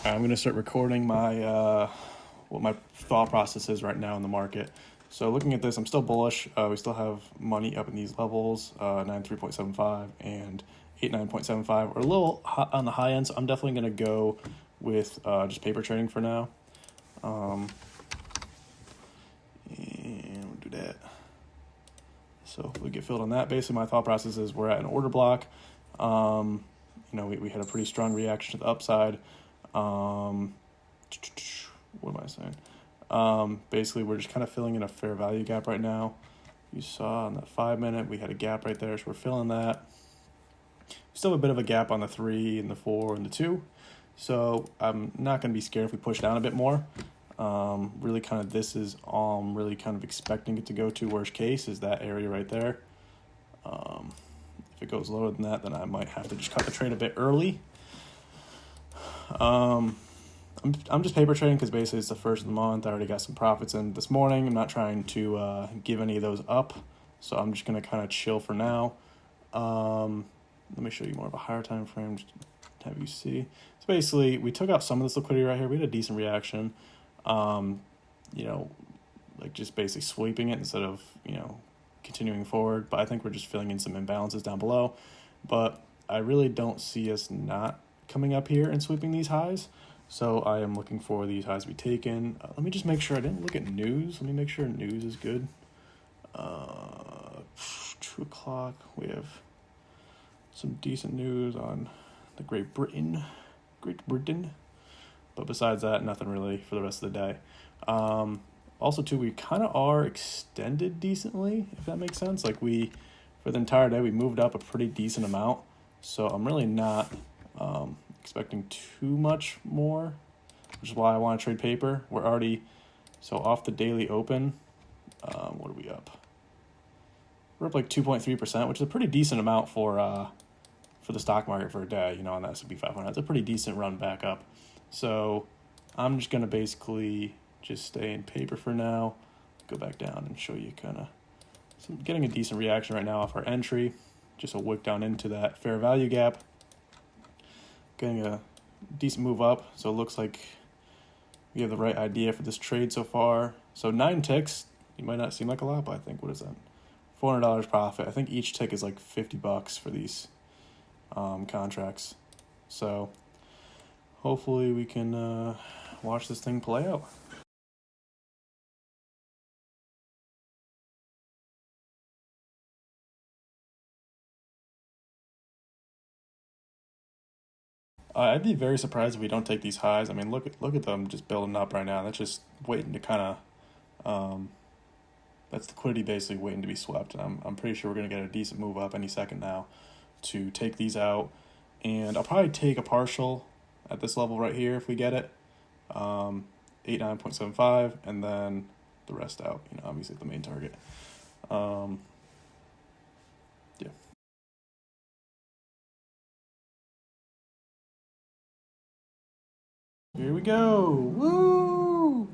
I'm going to start recording my what my thought process is right now in the market. So looking at this, I'm still bullish. We still have money up in these levels, 93.75 and 89.75. We're a little hot on the high end, so I'm definitely going to go with just paper trading for now. And we'll do that. So if we get filled on that, basically my thought process is we're at an order block. We had a pretty strong reaction to the upside. What am I saying? Basically, we're just kind of filling in a fair value gap right now. You saw on that 5 minute, we had a gap right there, so we're filling that. Still have a bit of a gap on the 3 and the 4 and the 2. So I'm not going to be scared if we push down a bit more. Really kind of this is all I'm really kind of expecting it to go to. Worst case is that area right there. If it goes lower than that, then I might have to just cut the trade a bit early. I'm just paper trading because basically it's the first of the month. I already got some profits in this morning. I'm not trying to give any of those up, so I'm just going to kind of chill for now. Let me show you more of a higher time frame just to have you see. So basically, we took out some of this liquidity right here. We had a decent reaction. Like just basically sweeping it instead of, continuing forward. But I think we're just filling in some imbalances down below. But I really don't see us not coming up here and sweeping these highs. So I am looking for these highs to be taken. Let me just make sure I didn't look at news. Let me make sure news is good. 2 o'clock. We have some decent news on the Great Britain. But besides that, nothing really for the rest of the day. Also, too, we kind of are extended decently, if that makes sense. Like for the entire day, we moved up a pretty decent amount. So I'm really not expecting too much more, which is why I want to trade paper. We're already, so off the daily open, what are we up? We're up like 2.3%, which is a pretty decent amount for the stock market for a day, on the S&P 500. It's a pretty decent run back up. So I'm just going to basically just stay in paper for now, go back down and show you kind of getting a decent reaction right now off our entry, just a wick down into that fair value gap, getting a decent move up. So it looks like we have the right idea for this trade so far. So 9 ticks, you might not seem like a lot, but I think, what is that? $400 profit. I think each tick is like $50 for these contracts. So hopefully we can watch this thing play out. I'd be very surprised if we don't take these highs. I mean, look at them just building up right now. That's just waiting to kind of that's liquidity basically waiting to be swept. And I'm pretty sure we're going to get a decent move up any second now to take these out. And I'll probably take a partial at this level right here if we get it, 89.75, and then the rest out. Obviously the main target. Yeah. Here we go. Woo!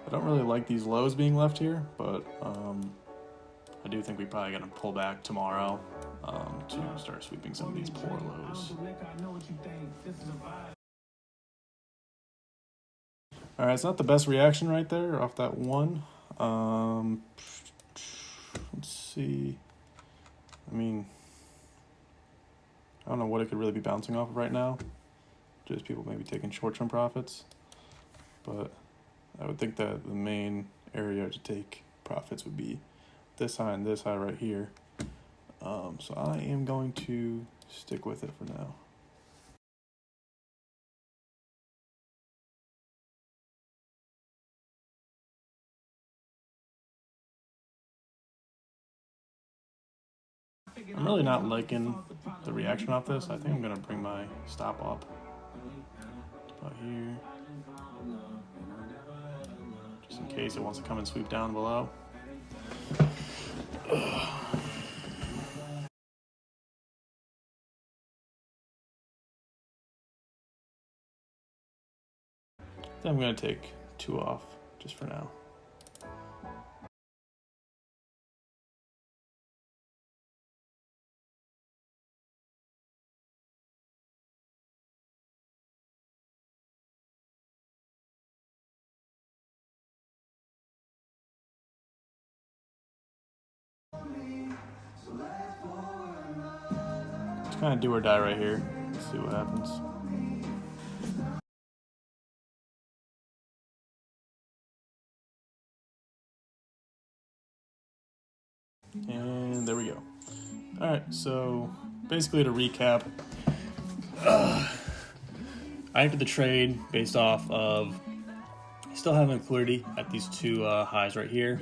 I don't really like these lows being left here, but I do think we probably got to pull back tomorrow to start sweeping some of these poor lows. All right, it's not the best reaction right there off that one. Let's see. I mean, I don't know what it could really be bouncing off of right now. Just people maybe taking short-term profits. But I would think that the main area to take profits would be this high and this high right here. So I am going to stick with it for now. I'm really not liking the reaction off this. I think I'm going to bring my stop up about here, just in case it wants to come and sweep down below. Then I'm going to take 2 off just for now. kind of do or die right here. Let's see what happens. And there we go. All right, so basically to recap, I entered the trade based off of still having liquidity at these two highs right here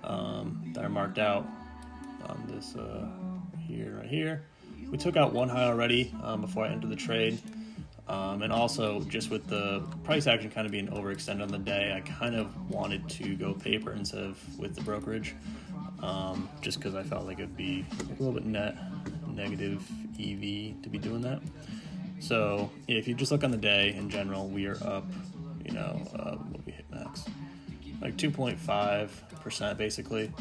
that are marked out on this right here. We took out one high already before I entered the trade. And also, just with the price action kind of being overextended on the day, I kind of wanted to go paper instead of with the brokerage, just because I felt like it'd be a little bit negative EV to be doing that. So if you just look on the day in general, we are up, what we hit max, like 2.5% basically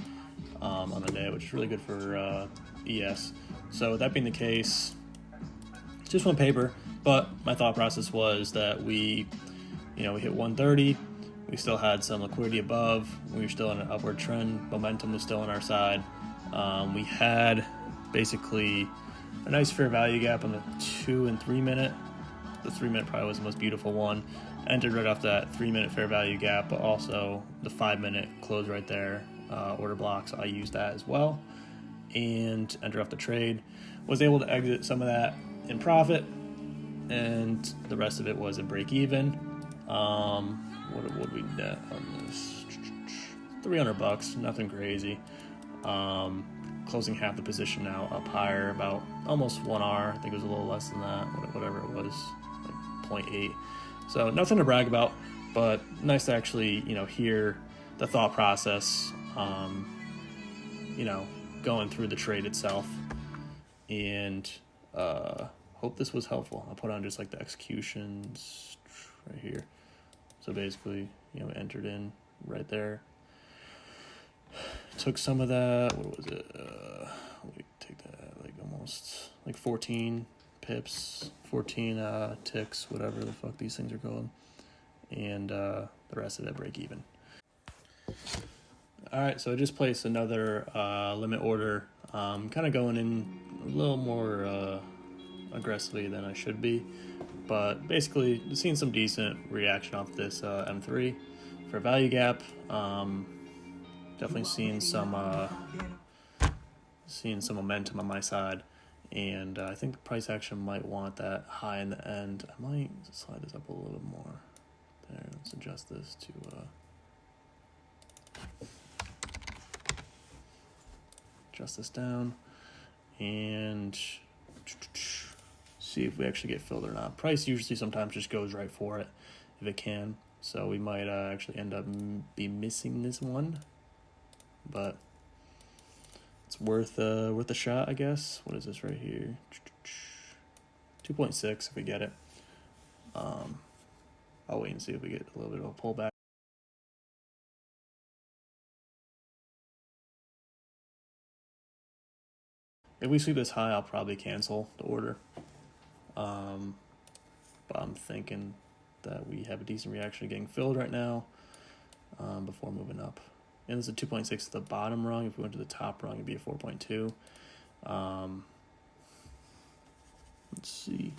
on the day, which is really good for ES. So with that being the case, just went paper. But my thought process was that we hit 130. We still had some liquidity above. We were still in an upward trend. Momentum was still on our side. We had basically a nice fair value gap on the 2 and 3 minute. The 3 minute probably was the most beautiful one. Entered right off that 3 minute fair value gap, but also the 5 minute close right there, order block. So I used that as well and entered off the trade. Was able to exit some of that in profit, and the rest of it was a break even. What would we net on this? $300, nothing crazy. Closing half the position now up higher, about almost 1 hour. I think it was a little less than that, whatever it was, like 0.8. So nothing to brag about, but nice to actually, hear the thought process, going through the trade itself. And hope this was helpful. I'll put on just like the executions right here. So basically, entered in right there. Took some of that. What was it? We take that like almost like 14 pips, 14 ticks, whatever the fuck these things are called, and the rest of it break even. All right, so I just placed another limit order. Kind of going in a little more aggressively than I should be, but basically seeing some decent reaction off this M3 for value gap. Definitely seeing some momentum on my side, and I think the price action might want that high in the end. I might slide this up a little bit more. There, let's adjust this to adjust this down and see if we actually get filled or not. Price usually sometimes just goes right for it if it can, so we might actually end up be missing this one, but it's worth a shot, I guess. What is this right here? 2.6 if we get it. I'll wait and see if we get a little bit of a pullback. If we sweep this high, I'll probably cancel the order. But I'm thinking that we have a decent reaction getting filled right now before moving up. And this is a 2.6 at the bottom rung. If we went to the top rung, it'd be a 4.2. Let's see.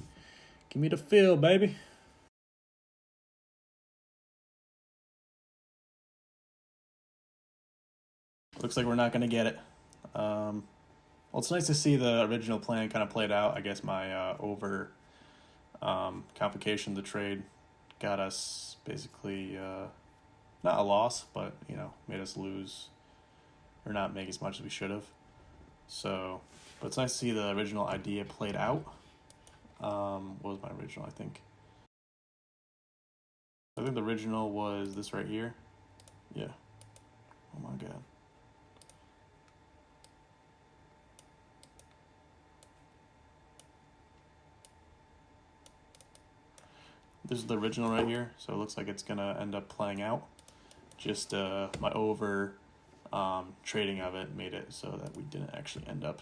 Give me the fill, baby. Looks like we're not going to get it. Well, it's nice to see the original plan kind of played out. I guess my over complication of the trade got us basically not a loss, but made us lose or not make as much as we should have. So, but it's nice to see the original idea played out. What was my original? I think the original was this right here. Yeah. Oh my god. This is the original right here, so it looks like it's gonna end up playing out. Just my over trading of it made it so that we didn't actually end up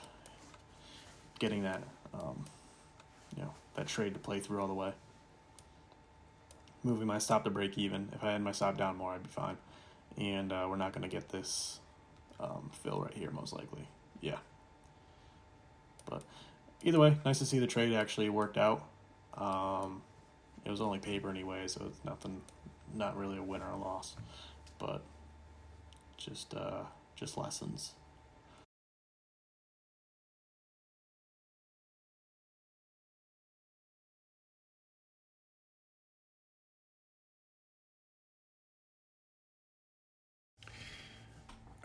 getting that that trade to play through all the way. Moving my stop to break even. If I had my stop down more, I'd be fine. And we're not gonna get this fill right here most likely. Yeah. But either way, nice to see the trade actually worked out. It was only paper anyway, so it's nothing, not really a win or a loss, but just lessons.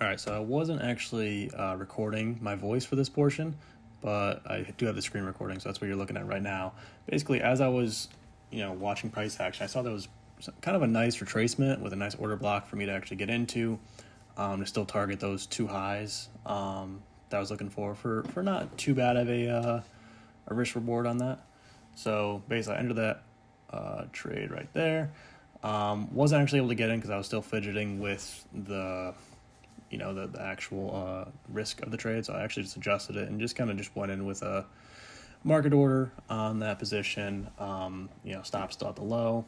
All right, so I wasn't actually recording my voice for this portion, but I do have the screen recording, so that's what you're looking at right now. Basically, as I was, watching price action, I saw there was kind of a nice retracement with a nice order block for me to actually get into, to still target those two highs that I was looking for not too bad of a risk reward on that. So basically, I entered that trade right there. Wasn't actually able to get in because I was still fidgeting with the actual risk of the trade. So I actually just adjusted it and just kind of just went in with a market order on that position. Stop still at the low.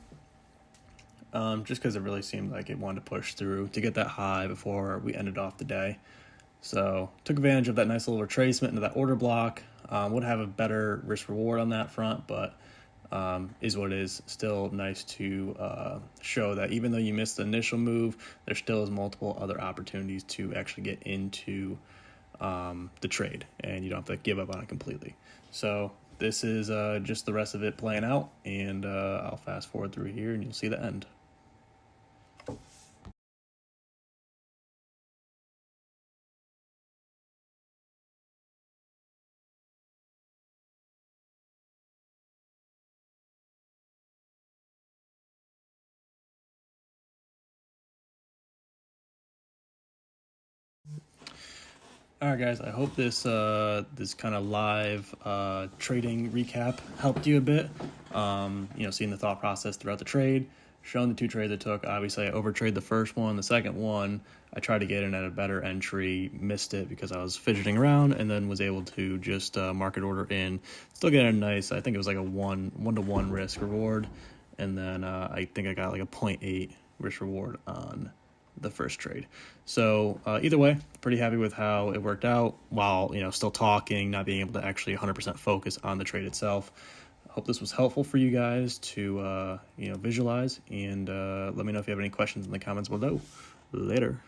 Just because it really seemed like it wanted to push through to get that high before we ended off the day. So took advantage of that nice little retracement into that order block. Would have a better risk reward on that front, but is what it is. Still nice to show that even though you missed the initial move, there still is multiple other opportunities to actually get into the trade, and you don't have to give up on it completely. So this is just the rest of it playing out, and I'll fast forward through here and you'll see the end. All right, guys. I hope this kind of live trading recap helped you a bit. Seeing the thought process throughout the trade, showing the two trades I took. Obviously, I overtraded the first one. The second one, I tried to get in at a better entry, missed it because I was fidgeting around, and then was able to just market order in. Still get a nice. I think it was like a one-to-one risk reward, and then I think I got like a 0.8 risk reward on the first trade. So either way, pretty happy with how it worked out while still talking, not being able to actually 100% focus on the trade itself. Hope this was helpful for you guys to visualize, and let me know if you have any questions in the comments below. Later.